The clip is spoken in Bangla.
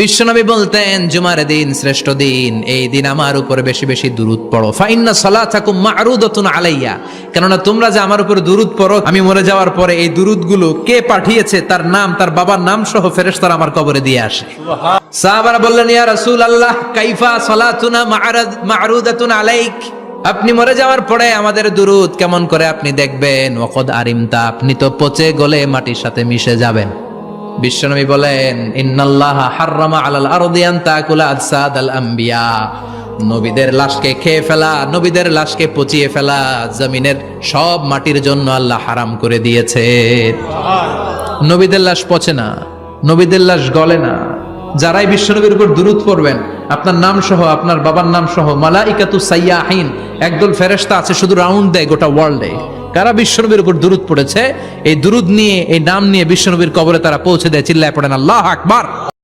বিশ্বনবী বলতেন জুমার দিন শ্রেষ্ঠ দিন, এই দিন আমার উপরে বেশি বেশি দুরূদ পড়ো। ফাইন্না সালাতাকুম মা'রুদাতুন আলাইয়া, কেননা তোমরা যে আমার উপরে দুরূদ পড়ো, আমি মরে যাওয়ার পরে এই দুরূদগুলো কে পাঠিয়েছে তার নাম, তার বাবার নাম সহ ফেরেশতারা আমার কবরে দিয়ে আসে। সাহাবারা বললেন, ইয়া রাসূলুল্লাহ কাইফা সালাতুনা মা'রুদাতুন আলাইক, আপনি মরে যাওয়ার পরে আমাদের দুরূদ কেমন করে আপনি দেখবেন? ওয়াকাদ আরিমতা, আপনি তো পচে গলে মাটির সাথে মিশে যাবেন। বিশ্বনবী বলেন, ইন্নাল্লাহা হাররামা আলাল আরদি আন তাকুলা আজসাদাল আম্বিয়া, নবীদের লাশকে খেয়ে ফেলা, নবীদের লাশকে পচিয়ে ফেলা জমিনের সব মাটির জন্য আল্লাহ হারাম করে দিয়েছে। নবীদের লাশ পচে না, নবীদের লাশ গলে না। যারাই বিশ্বনবীর উপর দুরূদ পড়বেন, আপনার নাম সহ, আপনার বাবার নাম সহ, মালাইকাতু সাইয়াহিন, একদল ফেরেশতা আছে শুধু রাউন্ড দেয় গোটা ওয়ার্ল্ডে। কারা বিশ্বনবীর উপর দুরূদ পড়েছে, এই দুরূদ নিয়ে, এই নাম নিয়ে বিশ্বনবীর কবরে তারা পৌঁছে দেয়। চিল্লায় পড়েন আল্লাহু আকবার।